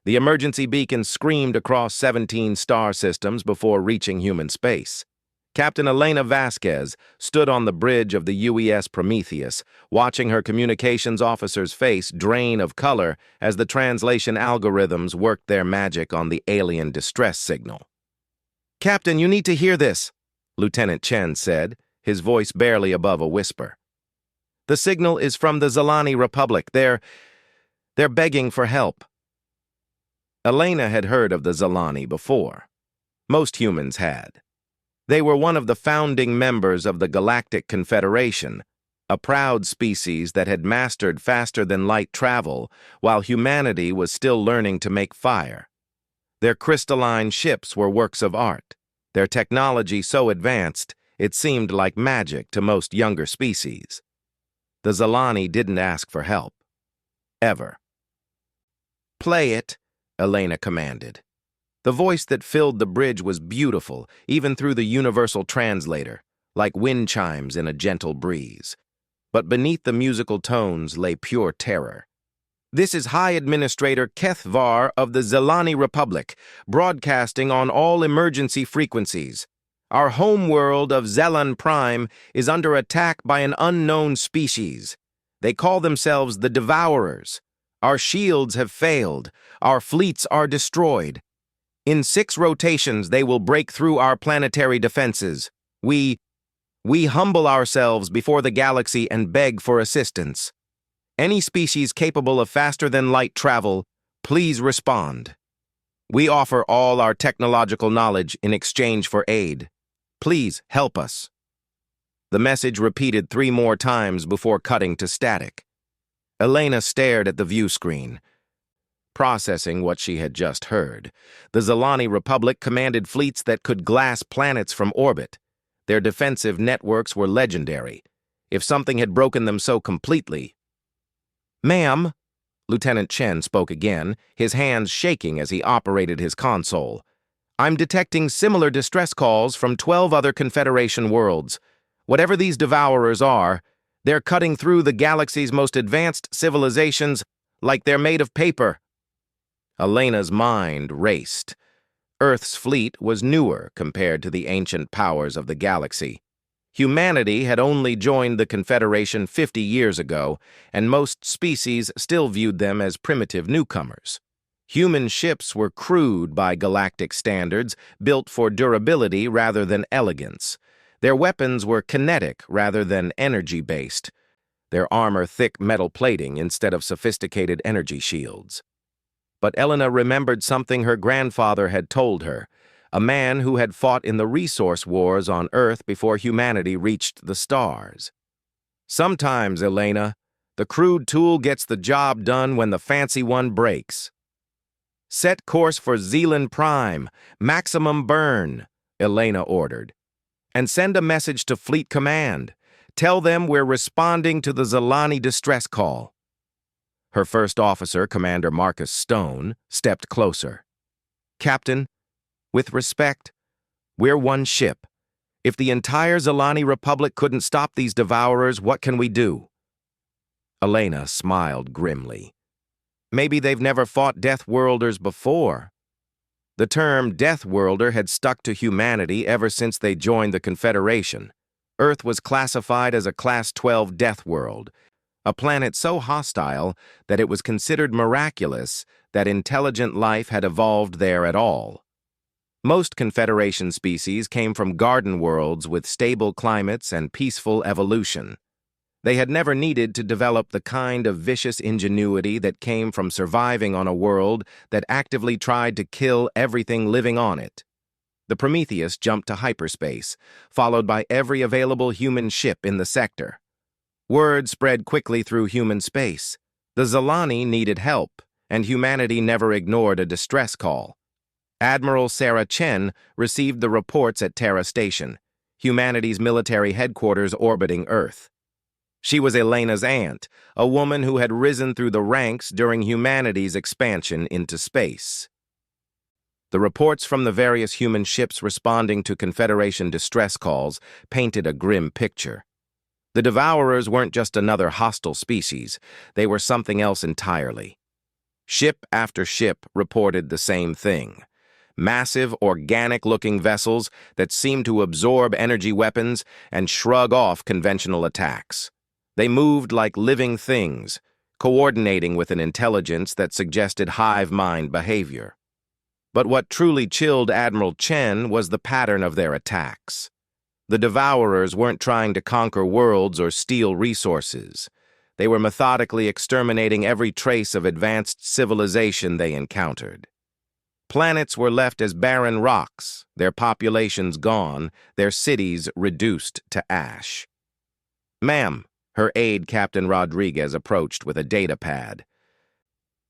The emergency beacon screamed across 17 star systems before reaching human space. Captain Elena Vasquez stood on the bridge of the UES Prometheus, watching her communications officer's face drain of color as the translation algorithms worked their magic on the alien distress signal. "Captain, you need to hear this," Lieutenant Chen said, his voice barely above a whisper. "The signal is from the Zelani Republic. They're begging for help." Elena had heard of the Zelani before. Most humans had. They were one of the founding members of the Galactic Confederation, a proud species that had mastered faster-than-light travel while humanity was still learning to make fire. Their crystalline ships were works of art, their technology so advanced it seemed like magic to most younger species. The Zelani didn't ask for help. Ever. "Play it," Elena commanded. The voice that filled the bridge was beautiful, even through the universal translator, like wind chimes in a gentle breeze. But beneath the musical tones lay pure terror. "This is High Administrator Kethvar of the Zelani Republic, broadcasting on all emergency frequencies. Our homeworld of Zelan Prime is under attack by an unknown species. They call themselves the Devourers. Our shields have failed. Our fleets are destroyed. In 6 rotations, they will break through our planetary defenses. We humble ourselves before the galaxy and beg for assistance. Any species capable of faster-than-light travel, please respond. We offer all our technological knowledge in exchange for aid. Please help us." The message repeated 3 more times before cutting to static. Elena stared at the view screen, processing what she had just heard. The Zelani Republic commanded fleets that could glass planets from orbit. Their defensive networks were legendary. If something had broken them so completely... "Ma'am," Lieutenant Chen spoke again, his hands shaking as he operated his console. "I'm detecting similar distress calls from 12 other Confederation worlds. Whatever these Devourers are, they're cutting through the galaxy's most advanced civilizations like they're made of paper." Elena's mind raced. Earth's fleet was newer compared to the ancient powers of the galaxy. Humanity had only joined the Confederation 50 years ago, and most species still viewed them as primitive newcomers. Human ships were crude by galactic standards, built for durability rather than elegance. Their weapons were kinetic rather than energy-based. Their armor thick metal plating instead of sophisticated energy shields. But Elena remembered something her grandfather had told her, a man who had fought in the resource wars on Earth before humanity reached the stars. "Sometimes, Elena, the crude tool gets the job done when the fancy one breaks." "Set course for Zelan Prime, maximum burn," Elena ordered. "And send a message to Fleet Command. Tell them we're responding to the Zelani distress call." Her first officer, Commander Marcus Stone, stepped closer. "Captain, with respect, we're one ship. If the entire Zelani Republic couldn't stop these Devourers, what can we do?" Elena smiled grimly. Maybe they've never fought Deathworlders before. The term Deathworlder had stuck to humanity ever since they joined the Confederation. Earth was classified as a Class 12 Death World, a planet so hostile that it was considered miraculous that intelligent life had evolved there at all. Most Confederation species came from garden worlds with stable climates and peaceful evolution. They had never needed to develop the kind of vicious ingenuity that came from surviving on a world that actively tried to kill everything living on it. The Prometheus jumped to hyperspace, followed by every available human ship in the sector. Word spread quickly through human space. The Zelani needed help, and humanity never ignored a distress call. Admiral Sarah Chen received the reports at Terra Station, humanity's military headquarters orbiting Earth. She was Elena's aunt, a woman who had risen through the ranks during humanity's expansion into space. The reports from the various human ships responding to Confederation distress calls painted a grim picture. The Devourers weren't just another hostile species, they were something else entirely. Ship after ship reported the same thing. Massive, organic-looking vessels that seemed to absorb energy weapons and shrug off conventional attacks. They moved like living things, coordinating with an intelligence that suggested hive mind behavior. But what truly chilled Admiral Chen was the pattern of their attacks. The Devourers weren't trying to conquer worlds or steal resources. They were methodically exterminating every trace of advanced civilization they encountered. Planets were left as barren rocks, their populations gone, their cities reduced to ash. "Ma'am," her aide Captain Rodriguez approached with a data pad.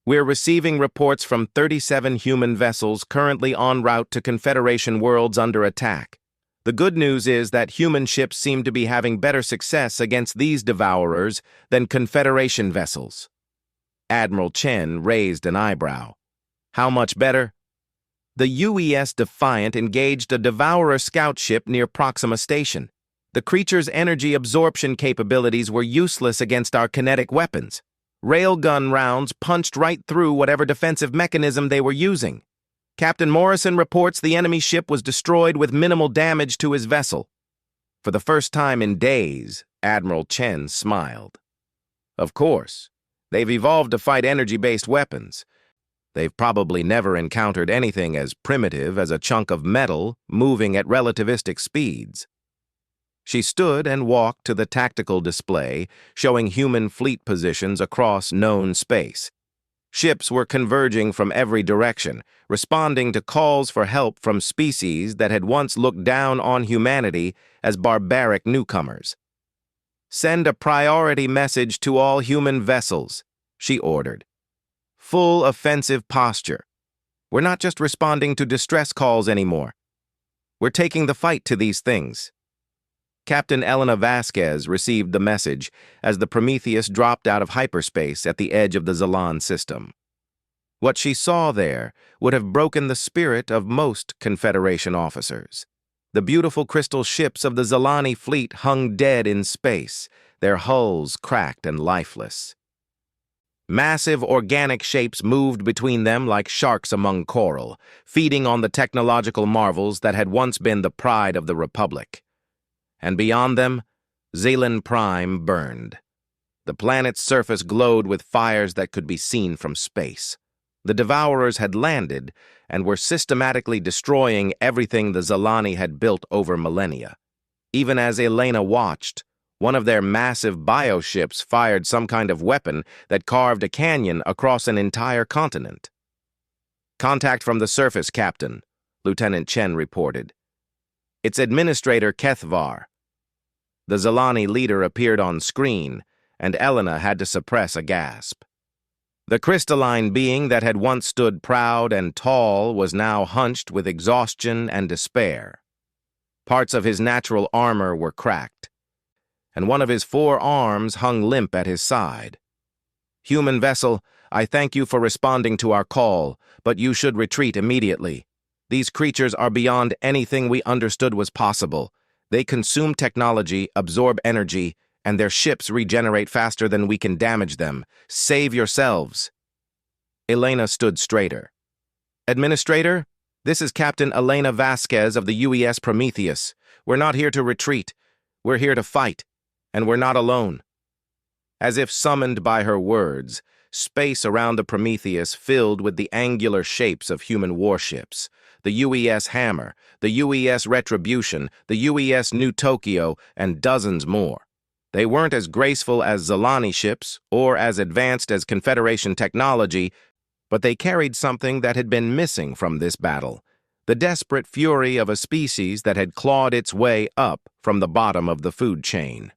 "We're receiving reports from 37 human vessels currently en route to Confederation worlds under attack. The good news is that human ships seem to be having better success against these Devourers than Confederation vessels." Admiral Chen raised an eyebrow. "How much better?" "The UES Defiant engaged a Devourer scout ship near Proxima Station. The creature's energy absorption capabilities were useless against our kinetic weapons. Railgun rounds punched right through whatever defensive mechanism they were using. Captain Morrison reports the enemy ship was destroyed with minimal damage to his vessel." For the first time in days, Admiral Chen smiled. "Of course, they've evolved to fight energy-based weapons. They've probably never encountered anything as primitive as a chunk of metal moving at relativistic speeds." She stood and walked to the tactical display, showing human fleet positions across known space. Ships were converging from every direction, responding to calls for help from species that had once looked down on humanity as barbaric newcomers. "Send a priority message to all human vessels," she ordered. "Full offensive posture. We're not just responding to distress calls anymore. We're taking the fight to these things." Captain Elena Vasquez received the message as the Prometheus dropped out of hyperspace at the edge of the Zalan system. What she saw there would have broken the spirit of most Confederation officers. The beautiful crystal ships of the Zalani fleet hung dead in space, their hulls cracked and lifeless. Massive organic shapes moved between them like sharks among coral, feeding on the technological marvels that had once been the pride of the Republic. And beyond them, Zealand Prime burned. The planet's surface glowed with fires that could be seen from space. The Devourers had landed and were systematically destroying everything the Zalani had built over millennia. Even as Elena watched, one of their massive bioships fired some kind of weapon that carved a canyon across an entire continent. "Contact from the surface, Captain," Lieutenant Chen reported. "It's Administrator Kethvar." The Zalani leader appeared on screen, and Elena had to suppress a gasp. The crystalline being that had once stood proud and tall was now hunched with exhaustion and despair. Parts of his natural armor were cracked, and one of his 4 arms hung limp at his side. "Human vessel, I thank you for responding to our call, but you should retreat immediately. These creatures are beyond anything we understood was possible. They consume technology, absorb energy, and their ships regenerate faster than we can damage them. Save yourselves." Elena stood straighter. "Administrator, this is Captain Elena Vasquez of the UES Prometheus. We're not here to retreat. We're here to fight, and we're not alone." As if summoned by her words, space around the Prometheus filled with the angular shapes of human warships. The UES Hammer, the UES Retribution, the UES New Tokyo, and dozens more. They weren't as graceful as Zalani ships or as advanced as Confederation technology, but they carried something that had been missing from this battle: the desperate fury of a species that had clawed its way up from the bottom of the food chain.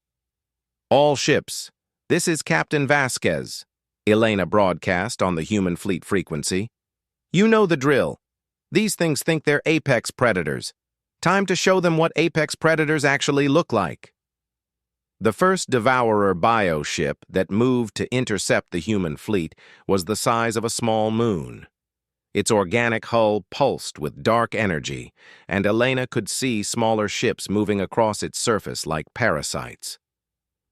"All ships, this is Captain Vasquez," Elena broadcast on the human fleet frequency. "You know the drill. These things think they're apex predators. Time to show them what apex predators actually look like." The first Devourer bioship that moved to intercept the human fleet was the size of a small moon. Its organic hull pulsed with dark energy, and Elena could see smaller ships moving across its surface like parasites.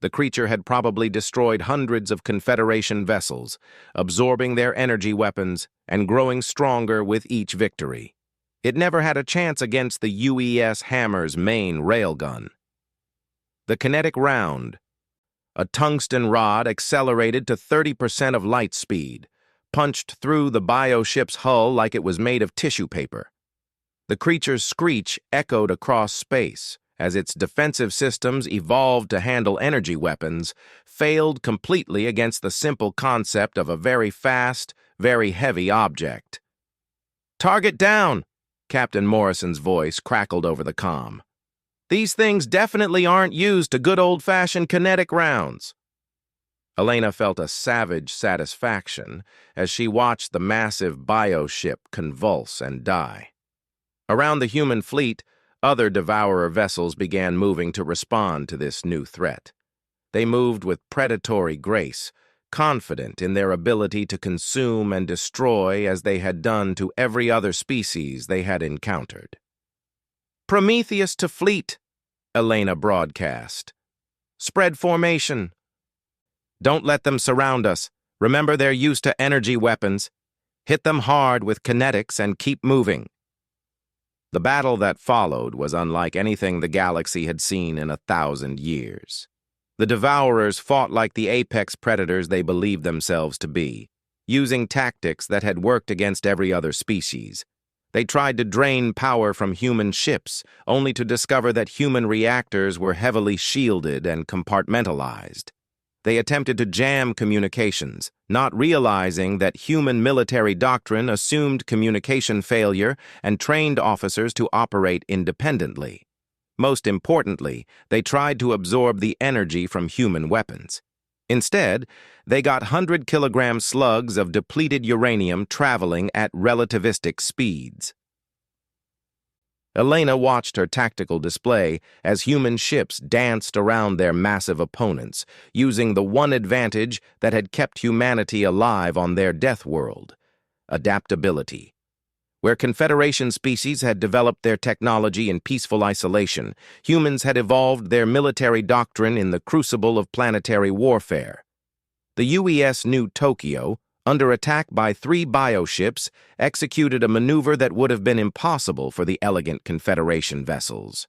The creature had probably destroyed hundreds of Confederation vessels, absorbing their energy weapons and growing stronger with each victory. It never had a chance against the UES Hammer's main railgun. The kinetic round, a tungsten rod accelerated to 30% of light speed, punched through the bioship's hull like it was made of tissue paper. The creature's screech echoed across space as its defensive systems evolved to handle energy weapons, failed completely against the simple concept of a very fast, very heavy object. "Target down!" Captain Morrison's voice crackled over the comm. "These things definitely aren't used to good old-fashioned kinetic rounds." Elena felt a savage satisfaction as she watched the massive bioship convulse and die. Around the human fleet, other Devourer vessels began moving to respond to this new threat. They moved with predatory grace, confident in their ability to consume and destroy as they had done to every other species they had encountered. "Prometheus to fleet," Elena broadcast. "Spread formation. Don't let them surround us. Remember they're used to energy weapons. Hit them hard with kinetics and keep moving." The battle that followed was unlike anything the galaxy had seen in 1,000 years. The Devourers fought like the apex predators they believed themselves to be, using tactics that had worked against every other species. They tried to drain power from human ships, only to discover that human reactors were heavily shielded and compartmentalized. They attempted to jam communications, not realizing that human military doctrine assumed communication failure and trained officers to operate independently. Most importantly, they tried to absorb the energy from human weapons. Instead, they got 100-kilogram slugs of depleted uranium traveling at relativistic speeds. Elena watched her tactical display as human ships danced around their massive opponents, using the one advantage that had kept humanity alive on their death world: adaptability. Where Confederation species had developed their technology in peaceful isolation, humans had evolved their military doctrine in the crucible of planetary warfare. The UES New Tokyo, under attack by 3 bioships, executed a maneuver that would have been impossible for the elegant Confederation vessels.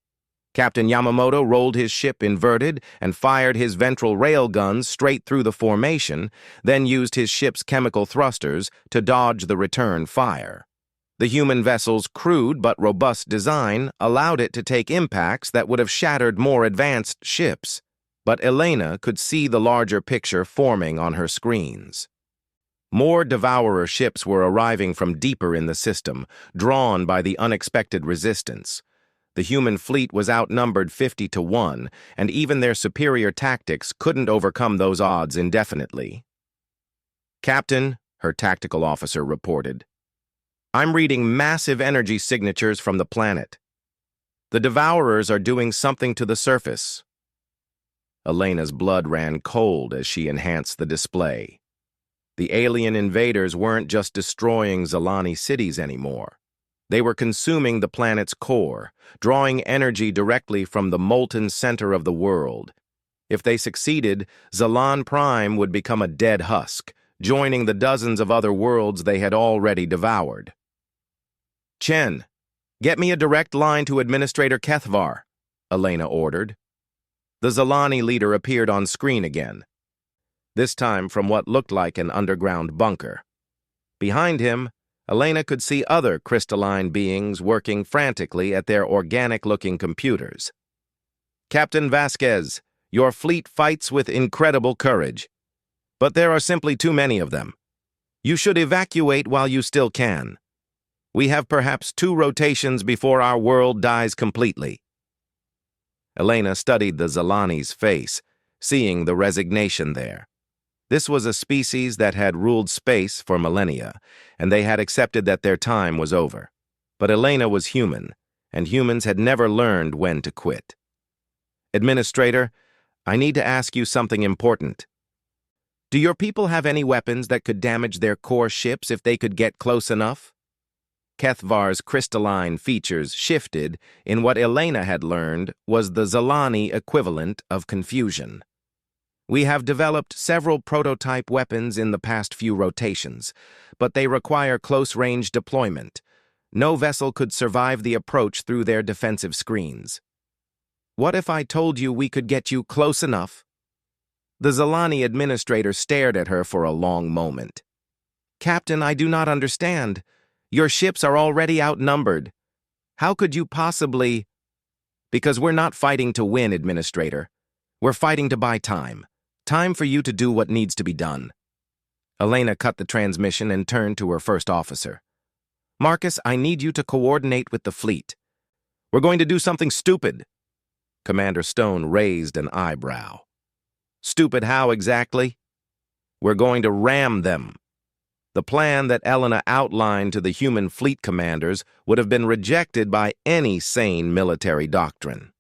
Captain Yamamoto rolled his ship inverted and fired his ventral railguns straight through the formation, then used his ship's chemical thrusters to dodge the return fire. The human vessel's crude but robust design allowed it to take impacts that would have shattered more advanced ships, but Elena could see the larger picture forming on her screens. More Devourer ships were arriving from deeper in the system, drawn by the unexpected resistance. The human fleet was outnumbered 50-1, and even their superior tactics couldn't overcome those odds indefinitely. "Captain," her tactical officer reported, "I'm reading massive energy signatures from the planet. The Devourers are doing something to the surface." Elena's blood ran cold as she enhanced the display. The alien invaders weren't just destroying Zalani cities anymore. They were consuming the planet's core, drawing energy directly from the molten center of the world. If they succeeded, Zalan Prime would become a dead husk, joining the dozens of other worlds they had already devoured. "Chen, get me a direct line to Administrator Kethvar," Elena ordered. The Zalani leader appeared on screen again, this time from what looked like an underground bunker. Behind him, Elena could see other crystalline beings working frantically at their organic-looking computers. "Captain Vasquez, your fleet fights with incredible courage, but there are simply too many of them. You should evacuate while you still can. We have perhaps 2 rotations before our world dies completely." Elena studied the Zalani's face, seeing the resignation there. This was a species that had ruled space for millennia, and they had accepted that their time was over. But Elena was human, and humans had never learned when to quit. "Administrator, I need to ask you something important. Do your people have any weapons that could damage their core ships if they could get close enough?" Kethvar's crystalline features shifted in what Elena had learned was the Zalani equivalent of confusion. We have developed several prototype weapons in the past few rotations, but they require close-range deployment. No vessel could survive the approach through their defensive screens. What if I told you we could get you close enough? The Zilani administrator stared at her for a long moment. Captain, I do not understand. Your ships are already outnumbered. How could you possibly... Because we're not fighting to win, Administrator. We're fighting to buy time. Time for you to do what needs to be done. Elena cut the transmission and turned to her first officer. Marcus, I need you to coordinate with the fleet. We're going to do something stupid. Commander Stone raised an eyebrow. Stupid how exactly? We're going to ram them. The plan that Elena outlined to the human fleet commanders would have been rejected by any sane military doctrine.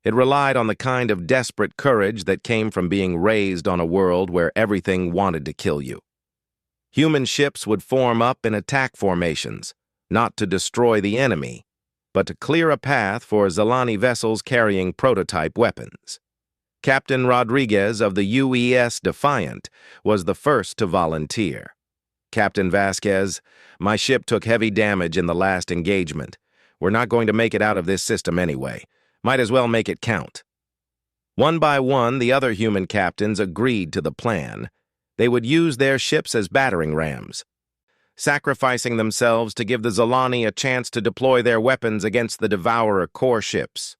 It relied on the kind of desperate courage that came from being raised on a world where everything wanted to kill you. Human ships would form up in attack formations, not to destroy the enemy, but to clear a path for Zilani vessels carrying prototype weapons. Captain Rodriguez of the UES Defiant was the first to volunteer. Captain Vasquez, my ship took heavy damage in the last engagement. We're not going to make it out of this system anyway. Might as well make it count. One by one, the other human captains agreed to the plan. They would use their ships as battering rams, sacrificing themselves to give the Zilani a chance to deploy their weapons against the Devourer core ships.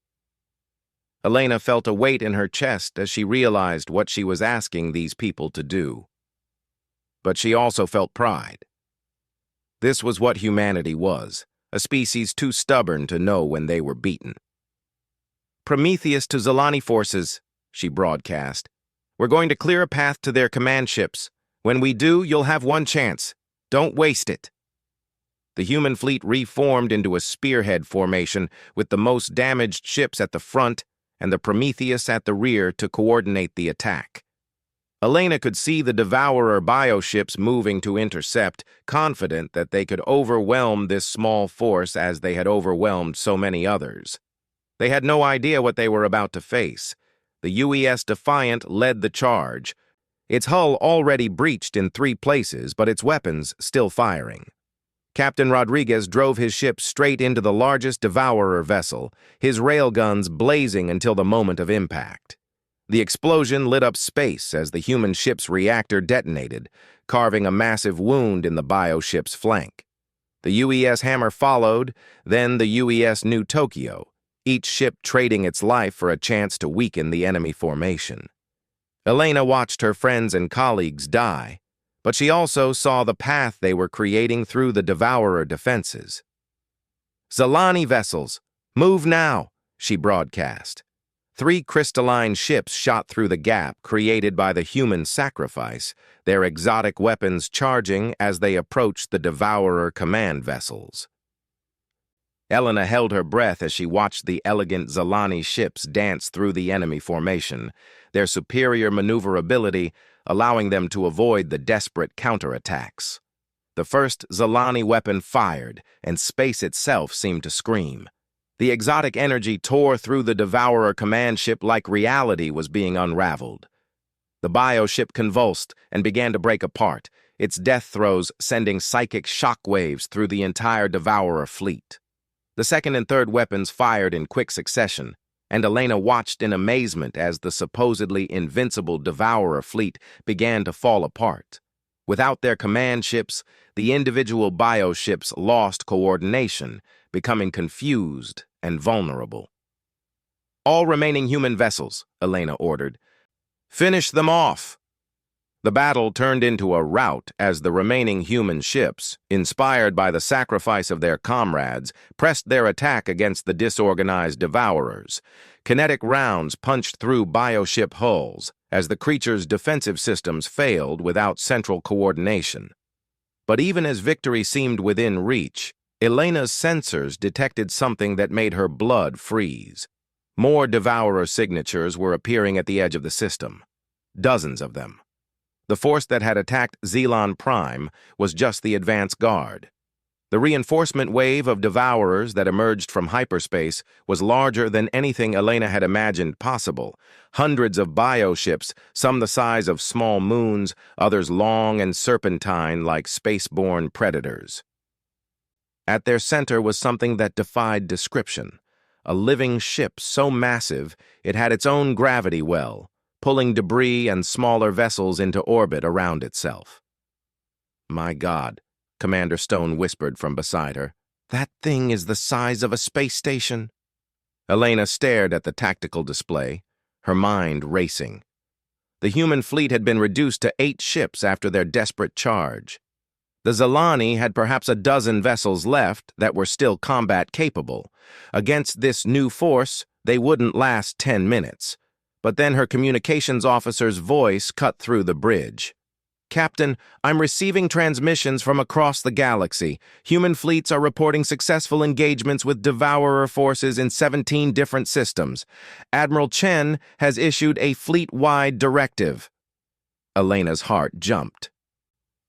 Elena felt a weight in her chest as she realized what she was asking these people to do. But she also felt pride. This was what humanity was, a species too stubborn to know when they were beaten. Prometheus to Zilani forces, she broadcast. We're going to clear a path to their command ships. When we do, you'll have one chance. Don't waste it. The human fleet reformed into a spearhead formation with the most damaged ships at the front and the Prometheus at the rear to coordinate the attack. Elena could see the Devourer bioships moving to intercept, confident that they could overwhelm this small force as they had overwhelmed so many others. They had no idea what they were about to face. The UES Defiant led the charge, its hull already breached in 3 places, but its weapons still firing. Captain Rodriguez drove his ship straight into the largest Devourer vessel, his railguns blazing until the moment of impact. The explosion lit up space as the human ship's reactor detonated, carving a massive wound in the bioship's flank. The UES Hammer followed, then the UES New Tokyo, each ship trading its life for a chance to weaken the enemy formation. Elena watched her friends and colleagues die, but she also saw the path they were creating through the Devourer defenses. Zilani vessels, move now, she broadcast. 3 crystalline ships shot through the gap created by the human sacrifice, their exotic weapons charging as they approached the Devourer command vessels. Elena held her breath as she watched the elegant Zilani ships dance through the enemy formation, their superior maneuverability allowing them to avoid the desperate counterattacks. The first Zilani weapon fired, and space itself seemed to scream. The exotic energy tore through the Devourer command ship like reality was being unraveled. The bioship convulsed and began to break apart, its death throes sending psychic shockwaves through the entire Devourer fleet. The second and third weapons fired in quick succession, and Elena watched in amazement as the supposedly invincible Devourer fleet began to fall apart. Without their command ships, the individual bioships lost coordination, becoming confused and vulnerable. All remaining human vessels, Elena ordered. Finish them off. The battle turned into a rout as the remaining human ships, inspired by the sacrifice of their comrades, pressed their attack against the disorganized Devourers. Kinetic rounds punched through bioship hulls as the creatures' defensive systems failed without central coordination. But even as victory seemed within reach, Elena's sensors detected something that made her blood freeze. More Devourer signatures were appearing at the edge of the system. Dozens of them. The force that had attacked Xelon Prime was just the advance guard. The reinforcement wave of devourers that emerged from hyperspace was larger than anything Elena had imagined possible. Hundreds of bioships, some the size of small moons, others long and serpentine like spaceborne predators. At their center was something that defied description. A living ship so massive it had its own gravity well, pulling debris and smaller vessels into orbit around itself. "My God," Commander Stone whispered from beside her. "That thing is the size of a space station." Elena stared at the tactical display, her mind racing. The human fleet had been reduced to 8 ships after their desperate charge. The Zalani had perhaps a dozen vessels left that were still combat-capable. Against this new force, they wouldn't last 10 minutes. But then her communications officer's voice cut through the bridge. "Captain, I'm receiving transmissions from across the galaxy. Human fleets are reporting successful engagements with devourer forces in 17 different systems. Admiral Chen has issued a fleet-wide directive." Elena's heart jumped.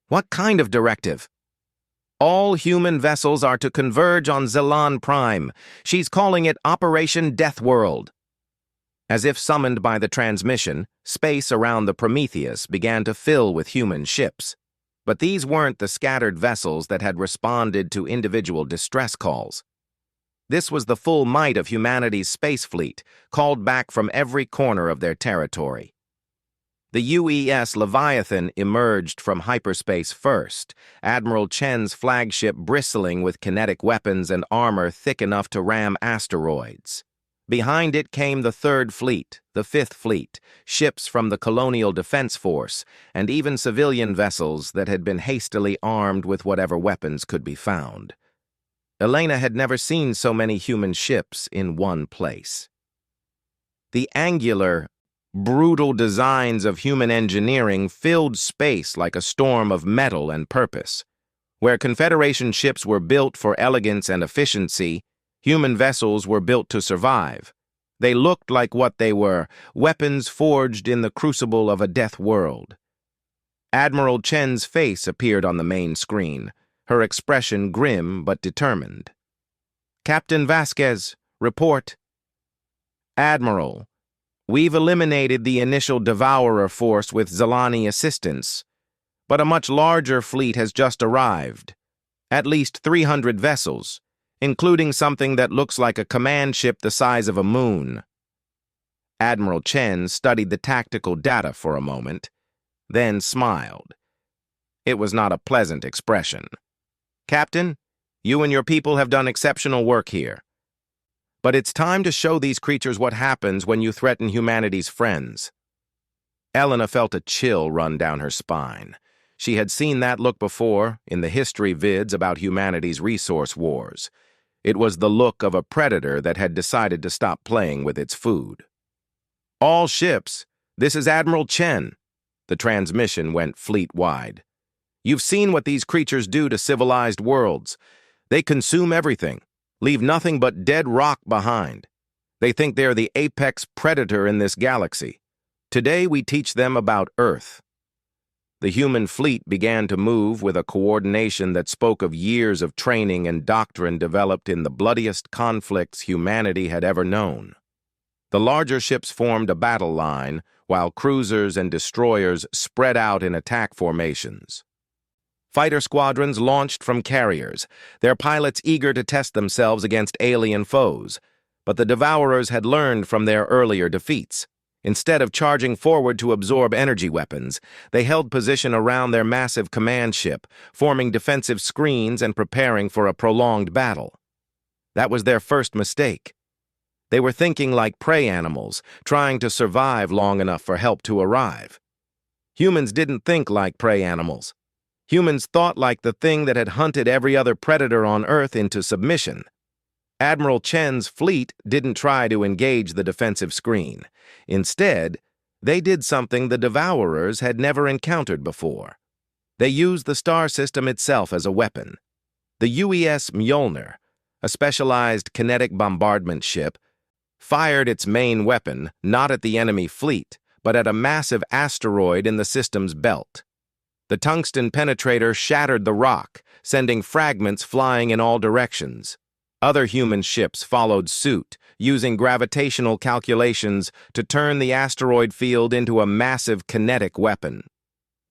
"What kind of directive?" "All human vessels are to converge on Zelan Prime. She's calling it Operation Deathworld." As if summoned by the transmission, space around the Prometheus began to fill with human ships. But these weren't the scattered vessels that had responded to individual distress calls. This was the full might of humanity's space fleet, called back from every corner of their territory. The UES Leviathan emerged from hyperspace first, Admiral Chen's flagship bristling with kinetic weapons and armor thick enough to ram asteroids. Behind it came the Third Fleet, the Fifth Fleet, ships from the Colonial Defense Force, and even civilian vessels that had been hastily armed with whatever weapons could be found. Elena had never seen so many human ships in one place. The angular, brutal designs of human engineering filled space like a storm of metal and purpose. Where Confederation ships were built for elegance and efficiency, human vessels were built to survive. They looked like what they were, weapons forged in the crucible of a death world. Admiral Chen's face appeared on the main screen, her expression grim but determined. "Captain Vasquez, report." "Admiral, we've eliminated the initial devourer force with Zalani assistance, but a much larger fleet has just arrived. At least 300 vessels, including something that looks like a command ship the size of a moon." Admiral Chen studied the tactical data for a moment, then smiled. It was not a pleasant expression. "Captain, you and your people have done exceptional work here. But it's time to show these creatures what happens when you threaten humanity's friends." Elena felt a chill run down her spine. She had seen that look before in the history vids about humanity's resource wars. It was the look of a predator that had decided to stop playing with its food. "All ships, this is Admiral Chen." The transmission went fleet-wide. "You've seen what these creatures do to civilized worlds. They consume everything, leave nothing but dead rock behind. They think they're the apex predator in this galaxy. Today we teach them about Earth." The human fleet began to move with a coordination that spoke of years of training and doctrine developed in the bloodiest conflicts humanity had ever known. The larger ships formed a battle line, while cruisers and destroyers spread out in attack formations. Fighter squadrons launched from carriers, their pilots eager to test themselves against alien foes. But the Devourers had learned from their earlier defeats. Instead of charging forward to absorb energy weapons, they held position around their massive command ship, forming defensive screens and preparing for a prolonged battle. That was their first mistake. They were thinking like prey animals, trying to survive long enough for help to arrive. Humans didn't think like prey animals. Humans thought like the thing that had hunted every other predator on Earth into submission. Admiral Chen's fleet didn't try to engage the defensive screen. Instead, they did something the Devourers had never encountered before. They used the star system itself as a weapon. The UES Mjolnir, a specialized kinetic bombardment ship, fired its main weapon not at the enemy fleet, but at a massive asteroid in the system's belt. The tungsten penetrator shattered the rock, sending fragments flying in all directions. Other human ships followed suit, using gravitational calculations to turn the asteroid field into a massive kinetic weapon.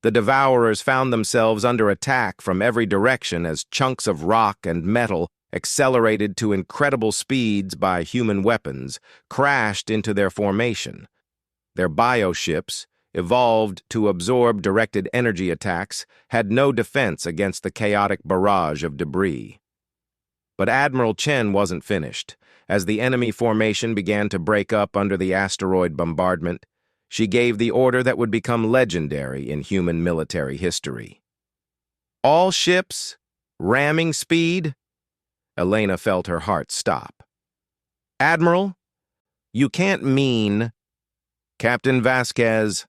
The Devourers found themselves under attack from every direction as chunks of rock and metal, accelerated to incredible speeds by human weapons, crashed into their formation. Their bioships, evolved to absorb directed energy attacks, had no defense against the chaotic barrage of debris. But Admiral Chen wasn't finished. As the enemy formation began to break up under the asteroid bombardment, she gave the order that would become legendary in human military history. All ships, ramming speed? Elena felt her heart stop. Admiral, you can't mean... Captain Vasquez,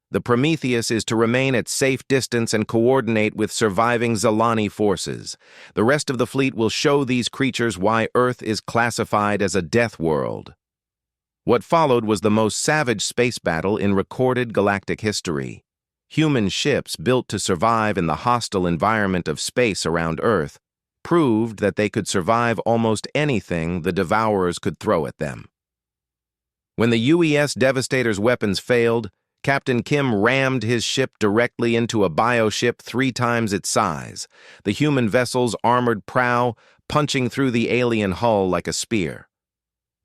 the Prometheus is to remain at safe distance and coordinate with surviving Zalani forces. The rest of the fleet will show these creatures why Earth is classified as a death world. What followed was the most savage space battle in recorded galactic history. Human ships built to survive in the hostile environment of space around Earth proved that they could survive almost anything the Devourers could throw at them. When the UES Devastator's weapons failed, Captain Kim rammed his ship directly into a bioship 3 times its size, the human vessel's armored prow punching through the alien hull like a spear.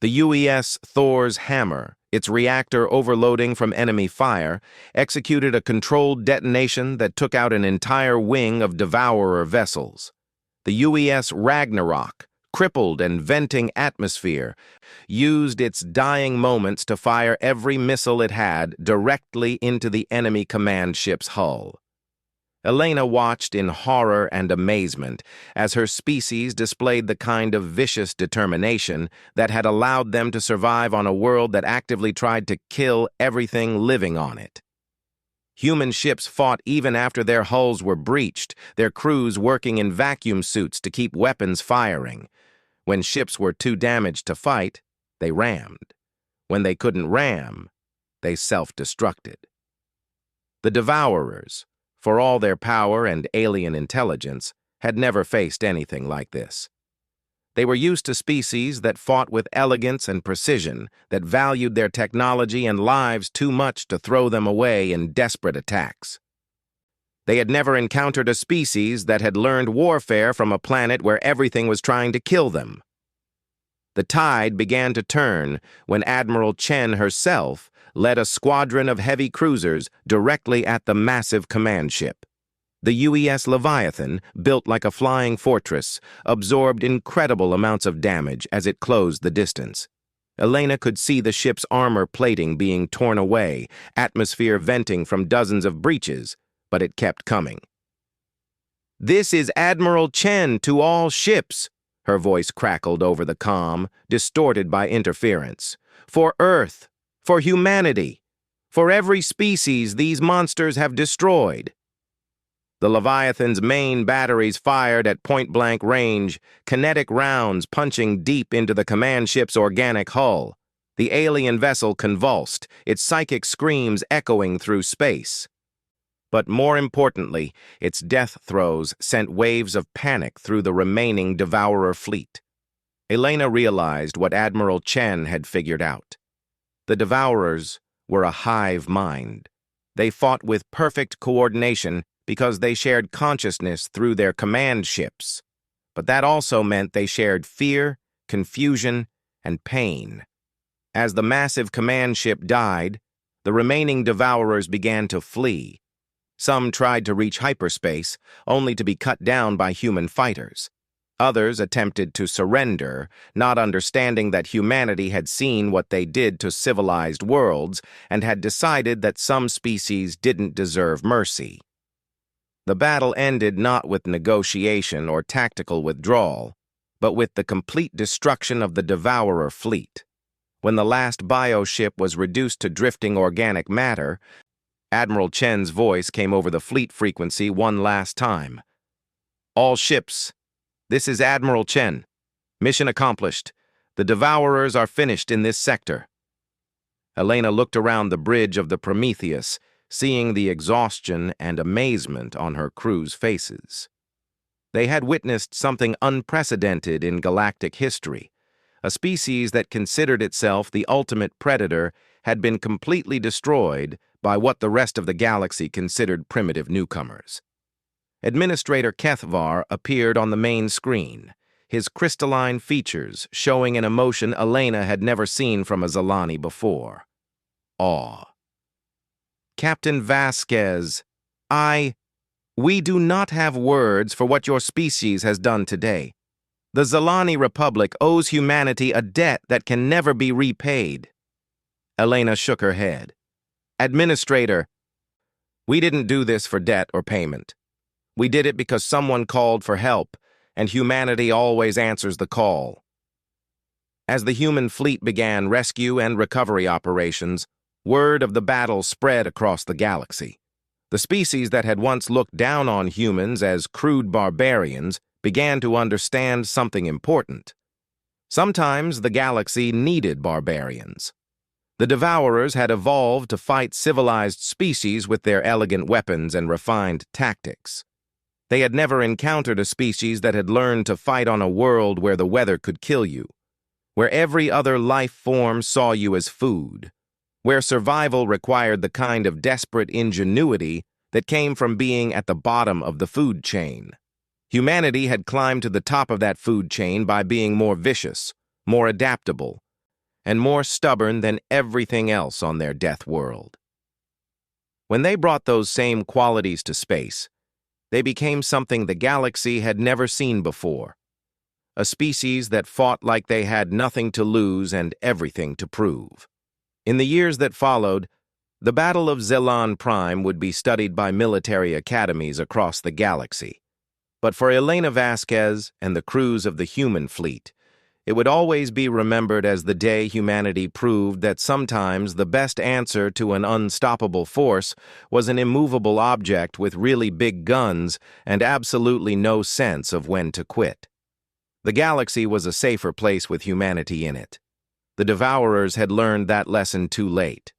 The UES Thor's hammer, its reactor overloading from enemy fire, executed a controlled detonation that took out an entire wing of Devourer vessels. The UES Ragnarok, crippled and venting atmosphere, used its dying moments to fire every missile it had directly into the enemy command ship's hull. Elena watched in horror and amazement as her species displayed the kind of vicious determination that had allowed them to survive on a world that actively tried to kill everything living on it. Human ships fought even after their hulls were breached, their crews working in vacuum suits to keep weapons firing. When ships were too damaged to fight, they rammed. When they couldn't ram, they self-destructed. The Devourers, for all their power and alien intelligence, had never faced anything like this. They were used to species that fought with elegance and precision, that valued their technology and lives too much to throw them away in desperate attacks. They had never encountered a species that had learned warfare from a planet where everything was trying to kill them. The tide began to turn when Admiral Chen herself led a squadron of heavy cruisers directly at the massive command ship. The UES Leviathan, built like a flying fortress, absorbed incredible amounts of damage as it closed the distance. Elena could see the ship's armor plating being torn away, atmosphere venting from dozens of breaches, but it kept coming. "This is Admiral Chen to all ships," her voice crackled over the comm, distorted by interference. "For Earth, for humanity, for every species these monsters have destroyed." The Leviathan's main batteries fired at point-blank range, kinetic rounds punching deep into the command ship's organic hull. The alien vessel convulsed, its psychic screams echoing through space. But more importantly, its death throes sent waves of panic through the remaining Devourer fleet. Elena realized what Admiral Chen had figured out. The Devourers were a hive mind. They fought with perfect coordination because they shared consciousness through their command ships. But that also meant they shared fear, confusion, and pain. As the massive command ship died, the remaining Devourers began to flee. Some tried to reach hyperspace, only to be cut down by human fighters. Others attempted to surrender, not understanding that humanity had seen what they did to civilized worlds and had decided that some species didn't deserve mercy. The battle ended not with negotiation or tactical withdrawal, but with the complete destruction of the Devourer fleet. When the last bioship was reduced to drifting organic matter, Admiral Chen's voice came over the fleet frequency one last time. "All ships, this is Admiral Chen. Mission accomplished. The Devourers are finished in this sector." Elena looked around the bridge of the Prometheus, seeing the exhaustion and amazement on her crew's faces. They had witnessed something unprecedented in galactic history. A species that considered itself the ultimate predator had been completely destroyed by what the rest of the galaxy considered primitive newcomers. Administrator Kethvar appeared on the main screen, his crystalline features showing an emotion Elena had never seen from a Zilani before. Awe. Captain Vasquez, we do not have words for what your species has done today. The Zilani Republic owes humanity a debt that can never be repaid. Elena shook her head. Administrator, we didn't do this for debt or payment. We did it because someone called for help, and humanity always answers the call. As the human fleet began rescue and recovery operations, word of the battle spread across the galaxy. The species that had once looked down on humans as crude barbarians began to understand something important. Sometimes the galaxy needed barbarians. The Devourers had evolved to fight civilized species with their elegant weapons and refined tactics. They had never encountered a species that had learned to fight on a world where the weather could kill you, where every other life form saw you as food, where survival required the kind of desperate ingenuity that came from being at the bottom of the food chain. Humanity had climbed to the top of that food chain by being more vicious, more adaptable, and more stubborn than everything else on their death world. When they brought those same qualities to space, they became something the galaxy had never seen before, a species that fought like they had nothing to lose and everything to prove. In the years that followed, the Battle of Zelan Prime would be studied by military academies across the galaxy. But for Elena Vasquez and the crews of the human fleet, it would always be remembered as the day humanity proved that sometimes the best answer to an unstoppable force was an immovable object with really big guns and absolutely no sense of when to quit. The galaxy was a safer place with humanity in it. The Devourers had learned that lesson too late.